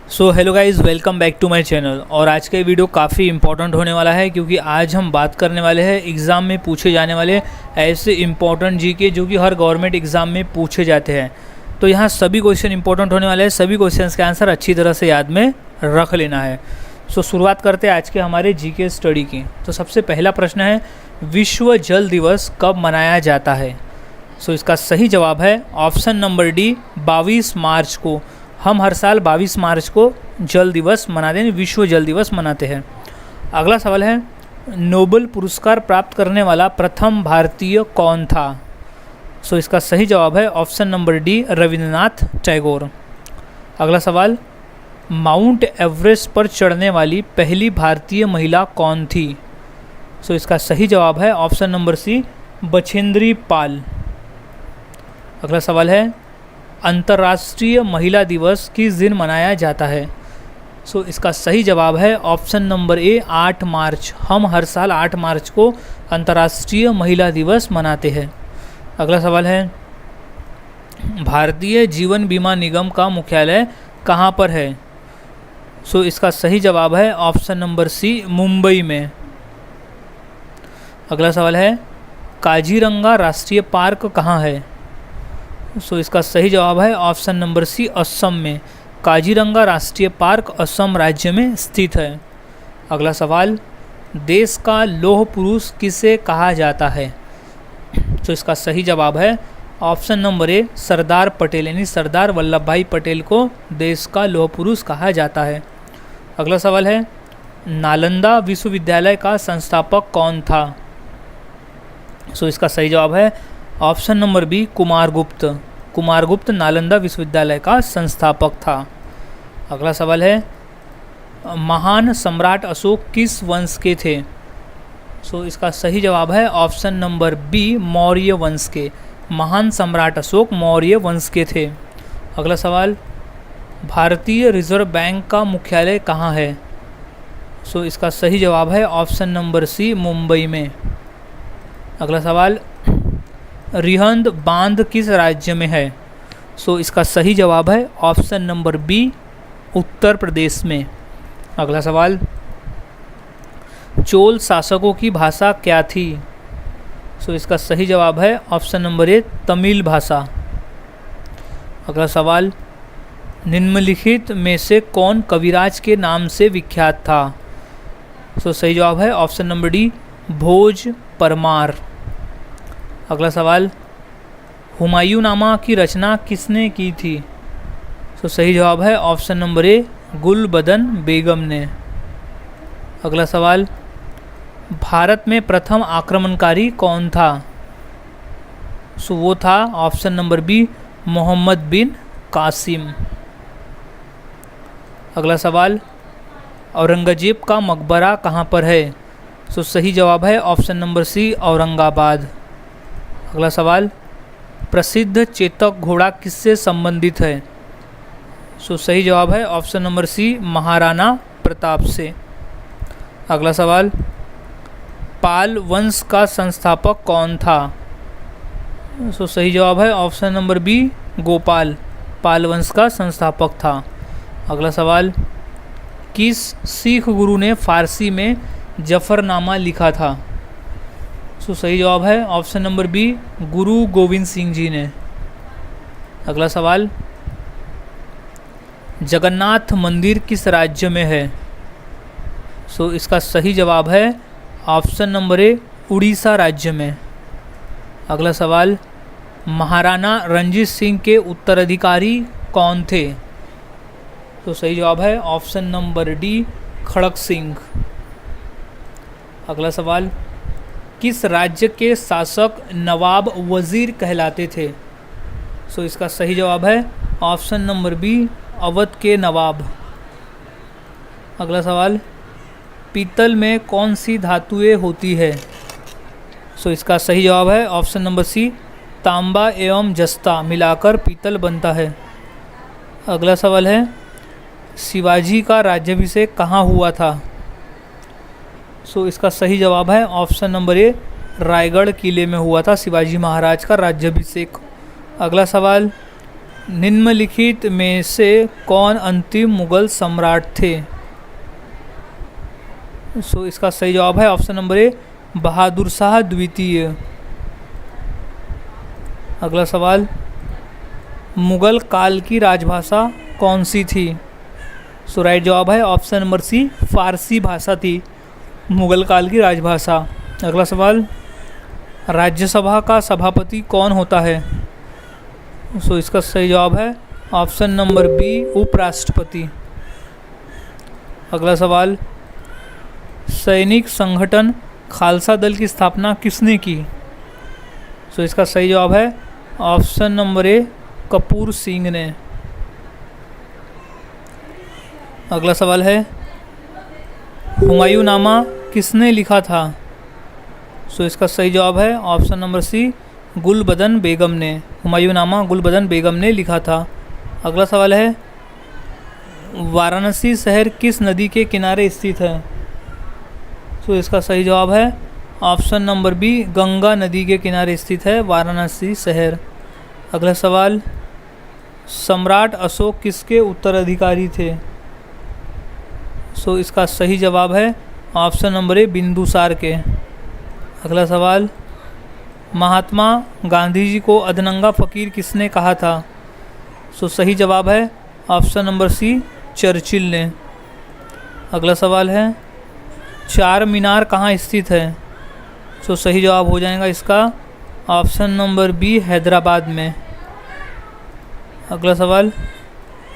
So hello guys, welcome back to my channel. और आज का वीडियो काफ़ी इंपॉर्टेंट होने वाला है क्योंकि आज हम बात करने वाले हैं एग्ज़ाम में पूछे जाने वाले ऐसे इंपॉर्टेंट जीके जो कि हर गवर्नमेंट एग्ज़ाम में पूछे जाते हैं। तो यहाँ सभी क्वेश्चन इंपॉर्टेंट होने वाले हैं, सभी क्वेश्चंस के आंसर अच्छी तरह से याद में रख लेना है। सो शुरुआत करते हैं आज के हमारे जीके स्टडी की। तो सबसे पहला प्रश्न है, विश्व जल दिवस कब मनाया जाता है? सो इसका सही जवाब है ऑप्शन नंबर डी, 22 मार्च को। हम हर साल 22 मार्च को जल दिवस मनाते हैं, विश्व जल दिवस मनाते हैं। अगला सवाल है, नोबेल पुरस्कार प्राप्त करने वाला प्रथम भारतीय कौन था? सो इसका सही जवाब है option number D, Rabindranath Tagore. अगला सवाल, माउंट एवरेस्ट पर चढ़ने वाली पहली भारतीय महिला कौन थी? सो इसका सही जवाब है ऑप्शन नंबर सी, बछेंद्री पाल। अगला सवाल है, अंतर्राष्ट्रीय महिला दिवस किस दिन मनाया जाता है? सो इसका सही जवाब है ऑप्शन नंबर ए, 8 मार्च। हम हर साल 8 मार्च को अंतर्राष्ट्रीय महिला दिवस मनाते हैं। अगला सवाल है, भारतीय जीवन बीमा निगम का मुख्यालय कहाँ पर है? सो इसका सही जवाब है ऑप्शन नंबर सी, मुंबई में। अगला सवाल है, काजीरंगा राष्ट्रीय पार्क कहाँ है? सो इसका सही जवाब है ऑप्शन नंबर सी, असम में। काजीरंगा राष्ट्रीय पार्क असम राज्य में स्थित है। अगला सवाल, देश का लौह पुरुष किसे कहा जाता है? तो इसका सही जवाब है option number A, Sardar Patel, यानी सरदार वल्लभ भाई पटेल को देश का लौह पुरुष कहा जाता है। अगला सवाल है, नालंदा विश्वविद्यालय का संस्थापक कौन था? सो इसका सही जवाब है option number B, Kumaragupta. Kumaragupta Nalanda विश्वविद्यालय का संस्थापक था। अगला सवाल है, महान सम्राट अशोक किस वंश के थे? सो इसका सही जवाब है ऑप्शन नंबर बी, मौर्य वंश के। महान सम्राट अशोक मौर्य वंश के थे। अगला सवाल, भारतीय रिजर्व बैंक का मुख्यालय कहाँ है? सो इसका सही जवाब है ऑप्शन नंबर सी, मुंबई में। अगला सवाल, रिहंद बांध किस राज्य में है? सो इसका सही जवाब है option number B, Uttar Pradesh में। अगला सवाल, चोल शासकों की भाषा क्या थी? सो इसका सही जवाब है ऑप्शन नंबर ए, तमिल भाषा। अगला सवाल, निम्नलिखित में से कौन कविराज के नाम से विख्यात था? सो सही जवाब है ऑप्शन नंबर डी, भोज परमार। अगला सवाल, हुमायूंनामा की रचना किसने की थी? तो सही जवाब है ऑप्शन नंबर ए, गुलबदन बेगम ने। अगला सवाल, भारत में प्रथम आक्रमणकारी कौन था? सो वो था ऑप्शन नंबर बी, मोहम्मद बिन कासिम। अगला सवाल, औरंगजेब का मकबरा कहाँ पर है? सो सही जवाब है ऑप्शन नंबर सी, औरंगाबाद। अगला सवाल, प्रसिद्ध चेतक घोड़ा किससे संबंधित है? सो सही जवाब है option number C, Maharana Pratap से। अगला सवाल, पाल वंश का संस्थापक कौन था? सो सही जवाब है ऑप्शन नंबर बी, गोपाल। पाल वंश का संस्थापक था। अगला सवाल, किस सिख गुरु ने फारसी में जफरनामा लिखा था? सो सही जवाब है ऑप्शन नंबर बी, गुरु गोविंद सिंह जी ने। अगला सवाल, जगन्नाथ मंदिर किस राज्य में है? सो इसका सही जवाब है ऑप्शन नंबर ए, उड़ीसा राज्य में। अगला सवाल, महाराणा रणजीत सिंह के उत्तराधिकारी कौन थे? तो सही जवाब है ऑप्शन नंबर डी, खड़क सिंह। अगला सवाल, किस राज्य के शासक नवाब वजीर कहलाते थे? सो इसका सही जवाब है ऑप्शन नंबर बी, अवध के नवाब। अगला सवाल, पीतल में कौन सी धातुएं होती है? सो इसका सही जवाब है ऑप्शन नंबर सी, तांबा एवं जस्ता मिलाकर पीतल बनता है। अगला सवाल है, शिवाजी का राज्याभिषेक कहाँ हुआ था? सो इसका सही जवाब है ऑप्शन नंबर ए, रायगढ़ किले में हुआ था शिवाजी महाराज का राज्याभिषेक। अगला सवाल, निम्नलिखित में से कौन अंतिम मुगल सम्राट थे? सो इसका सही जवाब है option number A, Bahadur Shah द्वितीय। अगला सवाल, मुगल काल की राजभाषा कौन सी थी? सो राइट जवाब है ऑप्शन नंबर सी, फारसी भाषा थी मुगल काल की राजभाषा। अगला सवाल, राज्यसभा का सभापति कौन होता है? सो इसका सही जवाब है ऑप्शन नंबर बी, उपराष्ट्रपति। अगला सवाल, सैनिक संगठन खालसा दल की स्थापना किसने की? सो इसका सही जवाब है option number A, Kapoor Singh ने। अगला सवाल है, हुमायूंनामा किसने लिखा था? सो इसका सही जवाब है ऑप्शन नंबर सी, गुलबदन बेगम ने। हुमायूंनामा गुलबदन बेगम ने लिखा था। अगला सवाल है, वाराणसी शहर किस नदी के किनारे स्थित है? तो इसका सही जवाब है ऑप्शन नंबर बी, गंगा नदी के किनारे स्थित है वाराणसी शहर। अगला सवाल, सम्राट अशोक किसके उत्तराधिकारी थे? सो इसका सही जवाब है ऑप्शन नंबर ए, बिंदुसार के। अगला सवाल, महात्मा गांधी जी को अधनंगा फ़कीर किसने कहा था? सो सही जवाब है ऑप्शन नंबर सी, चर्चिल ने। अगला सवाल है, चार मीनार कहाँ स्थित है? सो सही जवाब हो जाएगा इसका ऑप्शन नंबर बी, हैदराबाद में। अगला सवाल,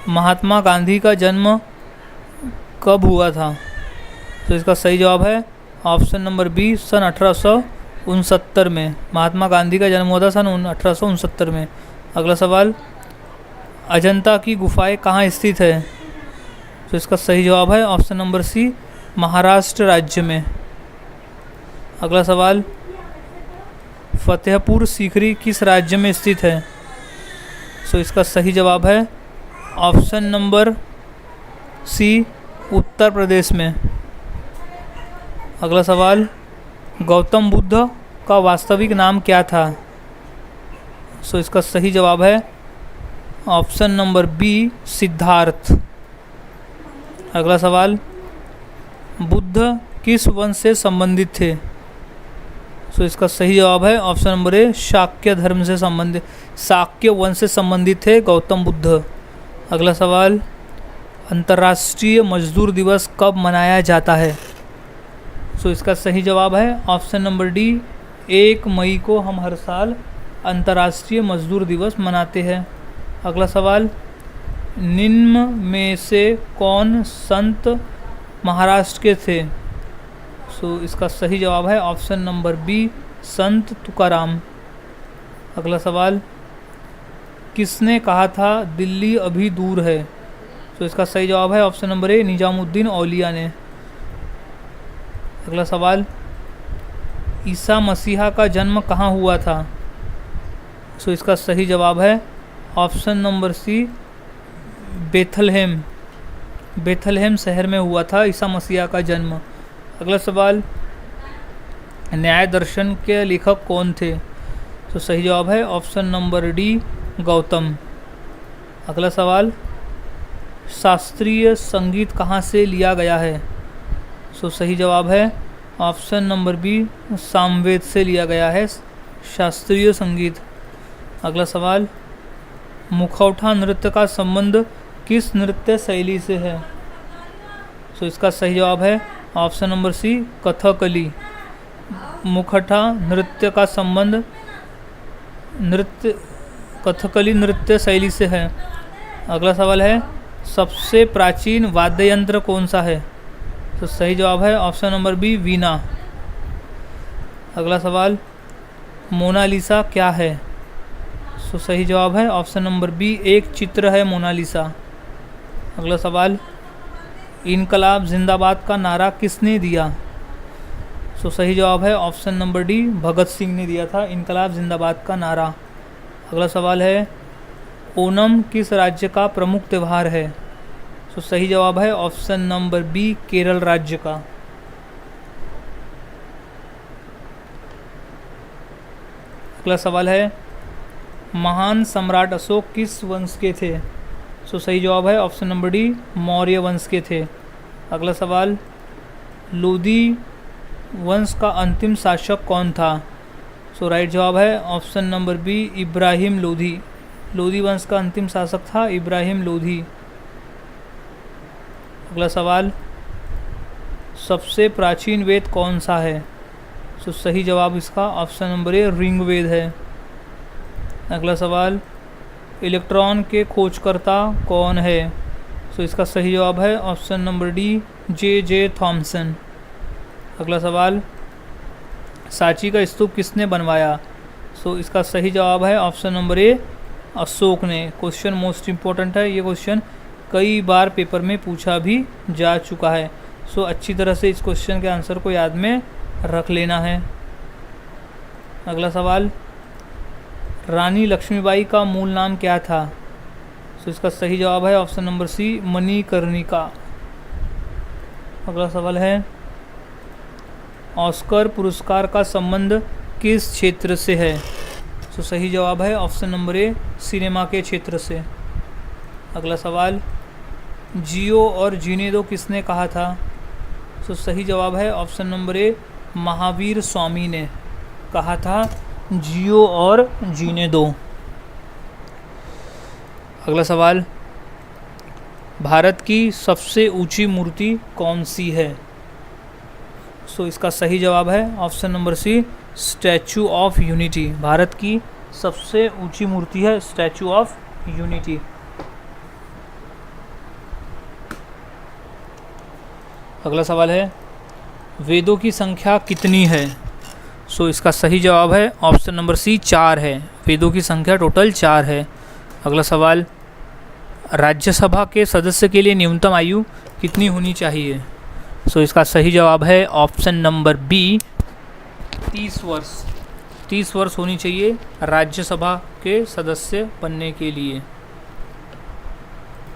महात्मा गांधी का जन्म कब हुआ था? तो इसका सही जवाब है ऑप्शन नंबर बी, सन 1869 में। महात्मा गांधी का जन्म हुआ था सन 1869 में। अगला सवाल, अजंता की गुफाएं कहाँ स्थित है? तो इसका सही जवाब है ऑप्शन नंबर सी, महाराष्ट्र राज्य में। अगला सवाल, फतेहपुर सीकरी किस राज्य में स्थित है? सो इसका सही जवाब है ऑप्शन नंबर सी, उत्तर प्रदेश में। अगला सवाल, गौतम बुद्ध का वास्तविक नाम क्या था? सो इसका सही जवाब है ऑप्शन नंबर बी, सिद्धार्थ। अगला सवाल, बुद्ध किस वंश से संबंधित थे? सो इसका सही जवाब है ऑप्शन नंबर ए, शाक्य धर्म से संबंधित, शाक्य वंश से संबंधित थे गौतम बुद्ध। अगला सवाल, अंतर्राष्ट्रीय मजदूर दिवस कब मनाया जाता है? सो इसका सही जवाब है ऑप्शन नंबर डी, 1 मई को हम हर साल अंतर्राष्ट्रीय मजदूर दिवस मनाते हैं। अगला सवाल, निम्न में से कौन संत महाराष्ट्र के थे? सो इसका सही जवाब है ऑप्शन नंबर बी, संत तुकाराम। अगला सवाल, किसने कहा था दिल्ली अभी दूर है? तो इसका सही जवाब है ऑप्शन नंबर ए, निजामुद्दीन औलिया ने। अगला सवाल, ईसा मसीहा का जन्म कहाँ हुआ था? सो इसका सही जवाब है option number C, Bethlehem. Bethlehem शहर में हुआ था ईसा मसीहा का जन्म। अगला सवाल, न्याय दर्शन के लेखक कौन थे? तो सही जवाब है ऑप्शन नंबर डी, गौतम। अगला सवाल, शास्त्रीय संगीत कहाँ से लिया गया है? सो सही जवाब है ऑप्शन नंबर बी, सामवेद से लिया गया है शास्त्रीय संगीत। अगला सवाल, मुखौटा नृत्य का संबंध किस नृत्य शैली से है? सो इसका सही जवाब है ऑप्शन नंबर सी, कथकली। मुखौटा नृत्य का संबंध कथकली नृत्य शैली से है। अगला सवाल है, सबसे प्राचीन वाद्य यंत्र कौन सा है? तो सही जवाब है ऑप्शन नंबर बी, वीणा। अगला सवाल, मोनालिसा क्या है? तो सही जवाब है ऑप्शन नंबर बी, एक चित्र है मोनालिसा। अगला सवाल, इनकलाब जिंदाबाद का नारा किसने दिया? तो सही जवाब है option number D, Bhagat Singh ने दिया था इनकलाब जिंदाबाद का नारा। अगला सवाल है, ओणम किस राज्य का प्रमुख त्यौहार है? तो सही जवाब है ऑप्शन नंबर बी, केरल राज्य का। अगला सवाल है, महान सम्राट अशोक किस वंश के थे? सो सही जवाब है ऑप्शन नंबर डी, मौर्य वंश के थे। अगला सवाल, लोधी वंश का अंतिम शासक कौन था? सो राइट जवाब है option number B, Ibrahim Lodhi. Lodhi वंश का अंतिम शासक था इब्राहिम लोधी। अगला सवाल, सबसे प्राचीन वेद कौन सा है? सो सही जवाब इसका ऑप्शन नंबर ए, ऋग्वेद है। अगला सवाल, इलेक्ट्रॉन के खोजकर्ता कौन है? सो इसका सही जवाब है option number D, J Thomson. अगला सवाल, सांची का स्तूप किसने बनवाया? सो इसका सही जवाब है ऑप्शन नंबर ए, अशोक ने। क्वेश्चन मोस्ट इम्पोर्टेंट है, ये क्वेश्चन कई बार पेपर में पूछा भी जा चुका है। सो अच्छी तरह से इस क्वेश्चन के आंसर को याद में रख लेना है। अगला सवाल, रानी लक्ष्मीबाई का मूल नाम क्या था? सो इसका सही जवाब है ऑप्शन नंबर सी, मणिकर्णिका। अगला सवाल है, ऑस्कर पुरस्कार का संबंध किस क्षेत्र से है? सो सही जवाब है ऑप्शन नंबर ए, सिनेमा के क्षेत्र से। अगला सवाल, जियो और जीने दो किसने कहा था? सो सही जवाब है option number A, Mahavir Swami ने कहा था जियो और जीने दो। अगला सवाल, भारत की सबसे ऊंची मूर्ति कौन सी है? सो इसका सही जवाब है option number C, Statue of Unity. Bharat की सबसे ऊंची मूर्ति है स्टैचू ऑफ यूनिटी। अगला सवाल है, वेदों की संख्या कितनी है? सो इसका सही जवाब है ऑप्शन नंबर सी, 4 है। वेदों की संख्या टोटल 4 है। अगला सवाल, राज्यसभा के सदस्य के लिए न्यूनतम आयु कितनी होनी चाहिए? सो इसका सही जवाब है ऑप्शन नंबर बी, 30 वर्ष। 30 वर्ष होनी चाहिए राज्यसभा के सदस्य बनने के लिए।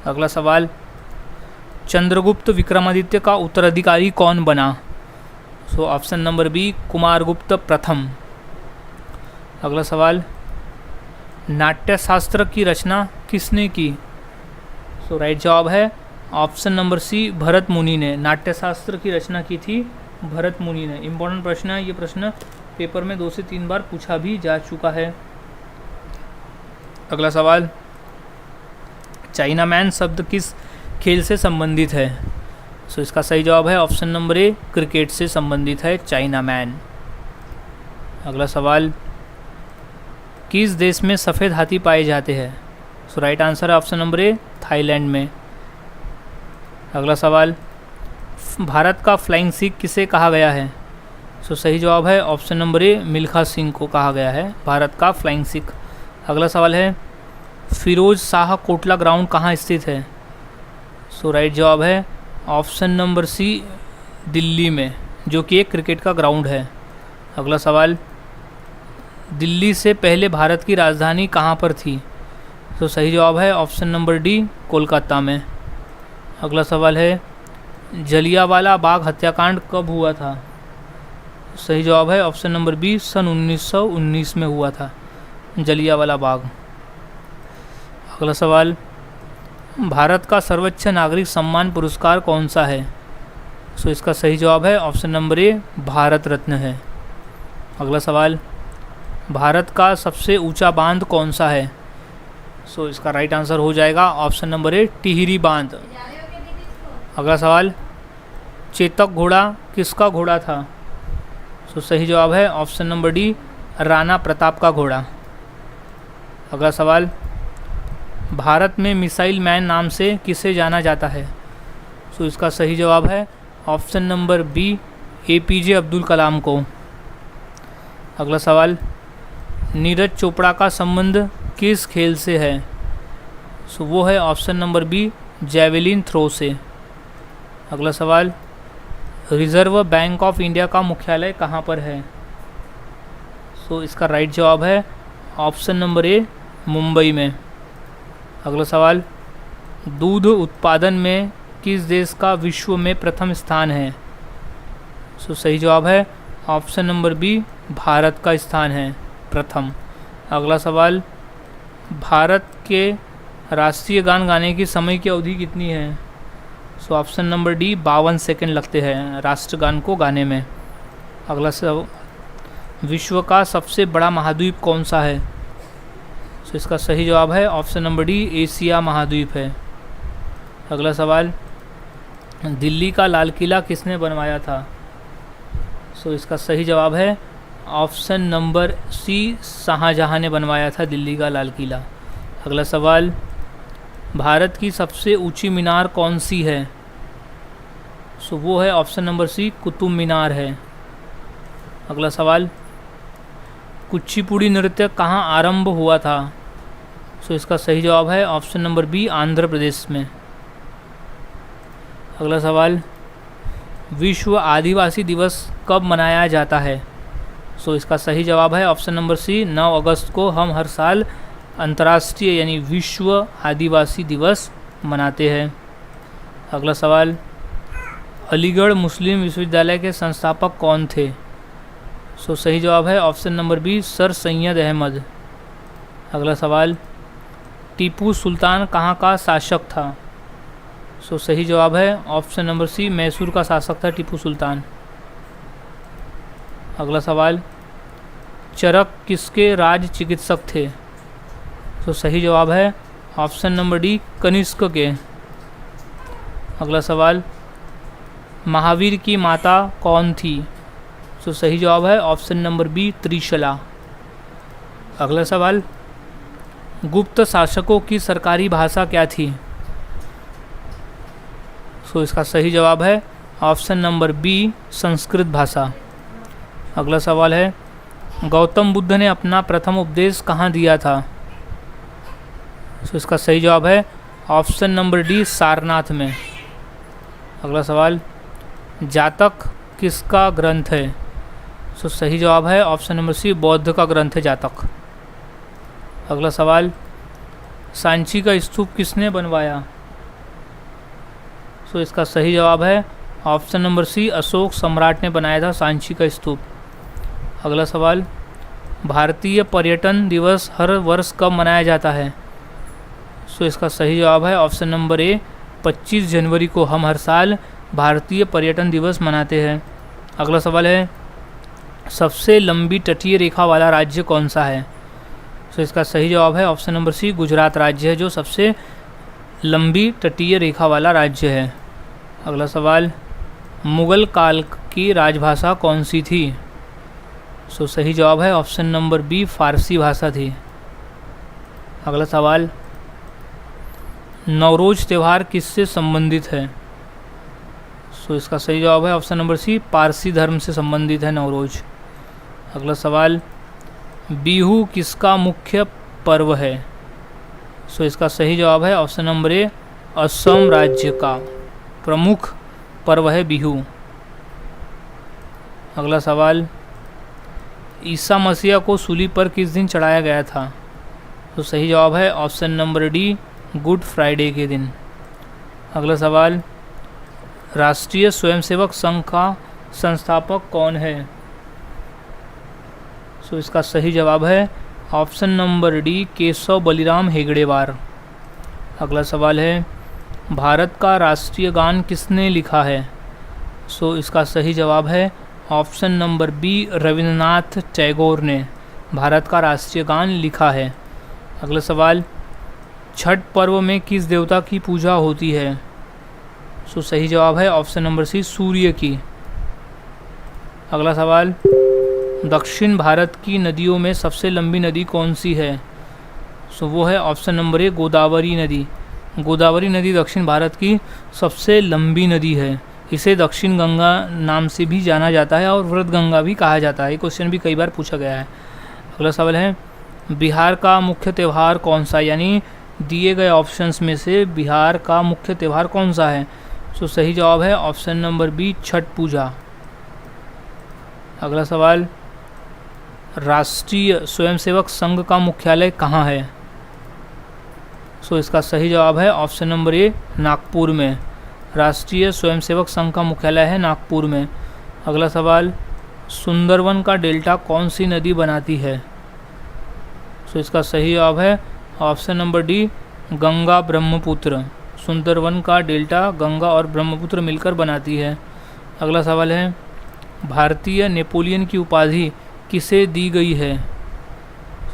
अगला सवाल, चंद्रगुप्त विक्रमादित्य का उत्तराधिकारी कौन बना? So option number B, Kumaragupta प्रथम। अगला सवाल, नाट्यशास्त्र की रचना किसने की? सो राइट जवाब है ऑप्शन नंबर सी, भरत मुनि ने। नाट्यशास्त्र की रचना की थी भरत मुनि ने। इम्पोर्टेंट प्रश्न है, ये प्रश्न पेपर में 2 से 3 बार पूछा भी जा चुका है। अगला सवाल, चाइना मैन शब्द किस खेल से संबंधित है? सो इसका सही जवाब है ऑप्शन नंबर ए, क्रिकेट से संबंधित है चाइना मैन। अगला सवाल, किस देश में सफ़ेद हाथी पाए जाते हैं? सो राइट आंसर है ऑप्शन नंबर ए, थाईलैंड में। अगला सवाल, भारत का फ्लाइंग सिख किसे कहा गया है? सो सही जवाब है option number A, Milkha Singh को कहा गया है भारत का फ्लाइंग सिख। अगला सवाल है, फिरोज शाह कोटला ग्राउंड कहाँ स्थित है? सो राइट जवाब है ऑप्शन नंबर सी, दिल्ली में, जो कि एक क्रिकेट का ग्राउंड है। अगला सवाल, दिल्ली से पहले भारत की राजधानी कहाँ पर थी? तो सही जवाब है ऑप्शन नंबर डी, कोलकाता में। अगला सवाल है, जलियांवाला बाग हत्याकांड कब हुआ था? सही जवाब है ऑप्शन नंबर बी, सन 1919 में हुआ था जलियांवाला बाग। अगला सवाल, भारत का सर्वोच्च नागरिक सम्मान पुरस्कार कौन सा है? सो इसका सही जवाब है option number A, Bharat Ratna है। अगला सवाल, भारत का सबसे ऊंचा बांध कौन सा है? सो इसका राइट आंसर हो जाएगा ऑप्शन नंबर ए, टिहरी बांध। अगला सवाल, चेतक घोड़ा किसका घोड़ा था? सो सही जवाब है option number D, Rana Pratap का घोड़ा। अगला सवाल, भारत में मिसाइल मैन नाम से किसे जाना जाता है? सो इसका सही जवाब है option number B, APJ Abdul Kalam को। अगला सवाल, नीरज चोपड़ा का संबंध किस खेल से है? सो वो है option number B, javelin throw से। अगला सवाल, रिजर्व बैंक ऑफ इंडिया का मुख्यालय कहाँ पर है? सो इसका राइट जवाब है ऑप्शन नंबर ए, मुंबई में। अगला सवाल, दूध उत्पादन में किस देश का विश्व में प्रथम स्थान है? सो सही जवाब है ऑप्शन नंबर बी, भारत का स्थान है प्रथम। अगला सवाल, भारत के राष्ट्रीय गान गाने की समय की अवधि कितनी है? सो ऑप्शन नंबर डी 52 सेकंड लगते हैं राष्ट्रगान को गाने में। अगला सब, विश्व का सबसे बड़ा महाद्वीप कौन सा है? सो इसका सही जवाब है ऑप्शन नंबर डी एशिया महाद्वीप है। अगला सवाल, दिल्ली का लाल किला किसने बनवाया था? सो इसका सही जवाब है ऑप्शन नंबर सी शाहजहां ने बनवाया था दिल्ली का लाल किला। अगला सवाल, भारत की सबसे ऊंची मीनार कौन सी है? सो वो है ऑप्शन नंबर सी कुतुब मीनार है। अगला सवाल, कुचिपुड़ी नृत्य कहाँ आरंभ हुआ था? सो इसका सही जवाब है option number B Andhra Pradesh में। अगला सवाल, विश्व आदिवासी दिवस कब मनाया जाता है? सो इसका सही जवाब है ऑप्शन नंबर सी 9 अगस्त को हम हर साल अंतर्राष्ट्रीय यानी विश्व आदिवासी दिवस मनाते हैं। अगला सवाल, अलीगढ़ मुस्लिम विश्वविद्यालय के संस्थापक कौन थे? सो सही जवाब है option number B sir Syed Ahmad. अगला सवाल, टीपू सुल्तान कहाँ का शासक था? सो सही जवाब है ऑप्शन नंबर सी मैसूर का शासक था टीपू सुल्तान। अगला सवाल, चरक किसके राज चिकित्सक थे? तो सही जवाब है ऑप्शन नंबर डी कनिष्क के। अगला सवाल, महावीर की माता कौन थी? तो सही जवाब है ऑप्शन नंबर बी त्रिशला। अगला सवाल, गुप्त शासकों की सरकारी भाषा क्या थी? सो इसका सही जवाब है ऑप्शन नंबर बी संस्कृत भाषा। अगला सवाल है, गौतम बुद्ध ने अपना प्रथम उपदेश कहाँ दिया था? सो इसका सही जवाब है ऑप्शन नंबर डी सारनाथ में। अगला सवाल, जातक किसका ग्रंथ है? सो सही जवाब है ऑप्शन नंबर सी बौद्ध का ग्रंथ है जातक। अगला सवाल, सांची का स्तूप किसने बनवाया? सो इसका सही जवाब है ऑप्शन नंबर सी अशोक सम्राट ने बनाया था सांची का स्तूप। अगला सवाल, भारतीय पर्यटन दिवस हर वर्ष कब मनाया जाता है? सो इसका सही जवाब है ऑप्शन नंबर ए 25 जनवरी को हम हर साल भारतीय पर्यटन दिवस मनाते हैं। अगला सवाल है, सबसे लंबी तटीय रेखा वाला राज्य कौन सा है? सो इसका सही जवाब है ऑप्शन नंबर सी गुजरात राज्य है जो सबसे लंबी तटीय रेखा वाला राज्य है। अगला सवाल, मुगल काल की राजभाषा कौन सी थी? सो सही जवाब है ऑप्शन नंबर बी फारसी भाषा थी। अगला सवाल, नवरोज त्यौहार किससे संबंधित है? सो इसका सही जवाब है ऑप्शन नंबर सी पारसी धर्म से संबंधित है नवरोज। अगला सवाल, बिहू किसका मुख्य पर्व है? सो इसका सही जवाब है ऑप्शन नंबर ए असम राज्य का प्रमुख पर्व है बिहू। अगला सवाल, ईसा मसीह को सूली पर किस दिन चढ़ाया गया था? तो सही जवाब है option number D good Friday के दिन। अगला सवाल, राष्ट्रीय स्वयंसेवक संघ का संस्थापक कौन है? सो इसका सही जवाब है option number D Keshav Baliram हेगड़ेवार। अगला सवाल है, भारत का राष्ट्रीय गान किसने लिखा है? सो इसका सही जवाब है option number B Rabindranath Tagore ने भारत का राष्ट्रीय गान लिखा है। अगला सवाल, छठ पर्व में किस देवता की पूजा होती है? सो सही जवाब है ऑप्शन नंबर सी सूर्य की। अगला सवाल, दक्षिण भारत की नदियों में सबसे लंबी नदी कौन सी है? सो वो है ऑप्शन नंबर ए गोदावरी नदी। गोदावरी नदी दक्षिण भारत की सबसे लंबी नदी है। इसे दक्षिण गंगा नाम से भी जाना जाता है और व्रत गंगा भी कहा जाता है। ये क्वेश्चन भी कई बार पूछा गया है। अगला सवाल है, बिहार का मुख्य त्यौहार कौन सा? यानी दिए गए ऑप्शंस में से बिहार का मुख्य त्यौहार कौन सा है? सो सही जवाब है ऑप्शन नंबर बी छठ पूजा। अगला सवाल, राष्ट्रीय स्वयंसेवक संघ का मुख्यालय कहाँ है? सो इसका सही जवाब है ऑप्शन नंबर ए नागपुर में। राष्ट्रीय स्वयंसेवक संघ का मुख्यालय है नागपुर में। अगला सवाल, सुंदरवन का डेल्टा कौन सी नदी बनाती है? सो इसका सही जवाब है option number D Ganga Brahmaputra. Sundarban का डेल्टा गंगा और ब्रह्मपुत्र मिलकर बनाती है। अगला सवाल है, भारतीय नेपोलियन की उपाधि किसे दी गई है?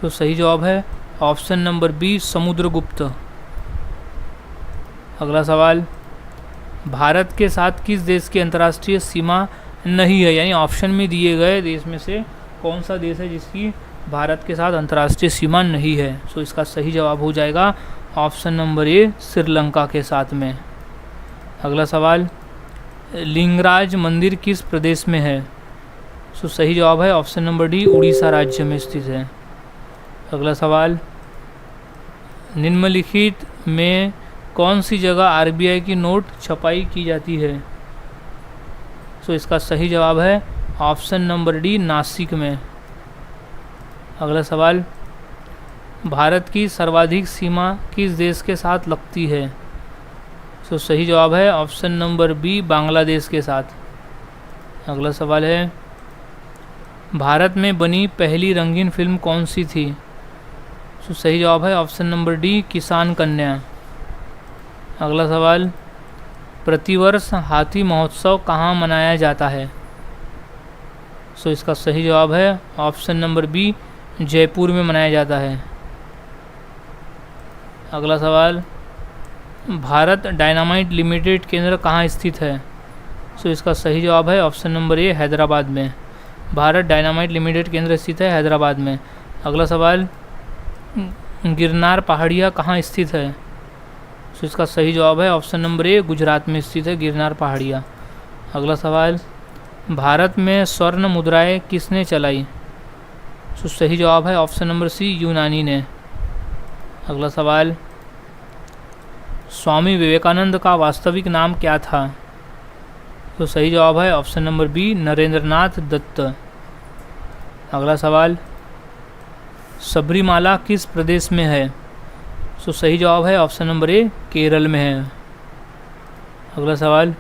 तो सही जवाब है ऑप्शन नंबर बी समुद्रगुप्त। अगला सवाल, भारत के साथ किस देश की अंतर्राष्ट्रीय सीमा नहीं है? यानी ऑप्शन में दिए गए देश में से कौन सा देश है जिसकी भारत के साथ अंतर्राष्ट्रीय सीमा नहीं है? सो इसका सही जवाब हो जाएगा ऑप्शन नंबर ए श्रीलंका के साथ में। अगला सवाल, लिंगराज मंदिर किस प्रदेश में है? सो सही जवाब है ऑप्शन नंबर डी उड़ीसा राज्य में स्थित है। अगला सवाल, निम्नलिखित में कौन सी जगह आरबीआई की नोट छपाई की जाती है? सो इसका सही जवाब है ऑप्शन नंबर डी नासिक में। अगला सवाल, भारत की सर्वाधिक सीमा किस देश के साथ लगती है? सो सही जवाब है ऑप्शन नंबर बी बांग्लादेश के साथ। अगला सवाल है, भारत में बनी पहली रंगीन फिल्म कौन सी थी? सो सही जवाब है ऑप्शन नंबर डी किसान कन्या। अगला सवाल, प्रतिवर्ष हाथी महोत्सव कहाँ मनाया जाता है? सो इसका सही जवाब है ऑप्शन नंबर बी जयपुर में मनाया जाता है। अगला सवाल, भारत डायनामाइट लिमिटेड केंद्र कहाँ स्थित है? सो इसका सही जवाब है ऑप्शन नंबर ए हैदराबाद में। भारत डायनामाइट लिमिटेड केंद्र स्थित है हैदराबाद में। अगला सवाल, गिरनार पहाड़ियाँ कहाँ स्थित है? सो इसका सही जवाब है ऑप्शन नंबर ए गुजरात में स्थित है गिरनार पहाड़ियाँ। अगला सवाल, भारत में स्वर्ण मुद्राएं किसने चलाई? सो सही जवाब है ऑप्शन नंबर सी यूनानी ने। अगला सवाल, स्वामी विवेकानंद का वास्तविक नाम क्या था? तो सही जवाब है option number B Narendranath Datta. अगला सवाल, सबरीमाला किस प्रदेश में है? सो सही जवाब है ऑप्शन नंबर ए केरल में है। अगला सवाल,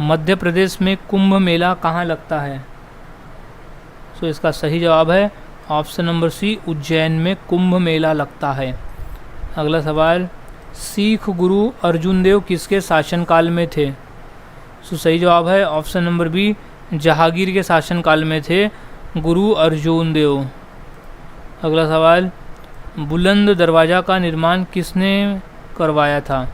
मध्य प्रदेश में कुंभ मेला कहाँ लगता है? सो इसका सही जवाब है ऑप्शन नंबर सी उज्जैन में कुंभ मेला लगता है। अगला सवाल, सिख गुरु अर्जुन देव किसके शासनकाल में थे? सो सही जवाब है ऑप्शन नंबर बी जहांगीर के शासनकाल में थे गुरु अर्जुन देव। अगला सवाल, बुलंद दरवाज़ा का निर्माण किसने करवाया था?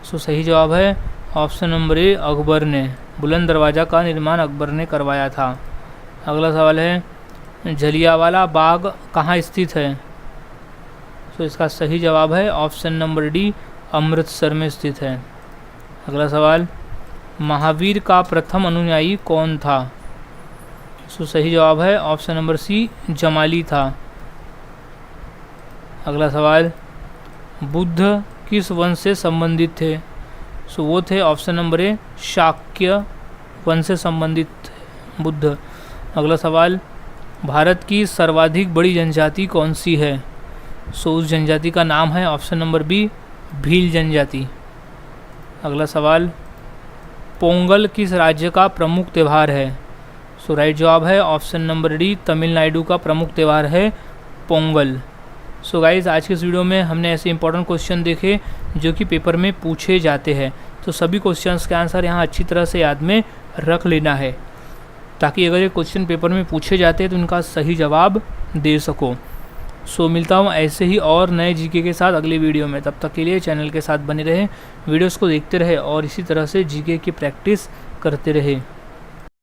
सो सही जवाब है ऑप्शन नंबर ए अकबर ने। बुलंद दरवाज़ा का निर्माण अकबर ने करवाया था। अगला सवाल है, जलियांवाला बाग कहाँ स्थित है? सो इसका सही जवाब है ऑप्शन नंबर डी अमृतसर में स्थित है। अगला सवाल, महावीर का प्रथम अनुयायी कौन था? सो सही जवाब है ऑप्शन नंबर सी जमाली था। अगला सवाल, बुद्ध किस वंश से संबंधित थे? सो वो थे ऑप्शन नंबर ए शाक्य वंश से संबंधित बुद्ध। अगला सवाल, भारत की सर्वाधिक बड़ी जनजाति कौन सी है? सो उस जनजाति का नाम है ऑप्शन नंबर बी भील जनजाति। अगला सवाल, पोंगल किस राज्य का प्रमुख त्यौहार है? सो राइट जवाब है ऑप्शन नंबर डी तमिलनाडु का प्रमुख त्यौहार है पोंगल। सो गाइज़, आज के इस वीडियो में हमने ऐसे इंपॉर्टेंट क्वेश्चन देखे जो कि पेपर में पूछे जाते हैं। तो सभी क्वेश्चंस के आंसर यहाँ अच्छी तरह से याद में रख लेना है ताकि अगर ये क्वेश्चन पेपर में पूछे जाते हैं तो उनका सही जवाब दे सको। सो मिलता हूँ ऐसे ही और नए जीके के साथ अगले वीडियो में। तब तक के लिए चैनल के साथ बने रहें, वीडियोस को देखते रहे और इसी तरह से जीके की प्रैक्टिस करते रहे।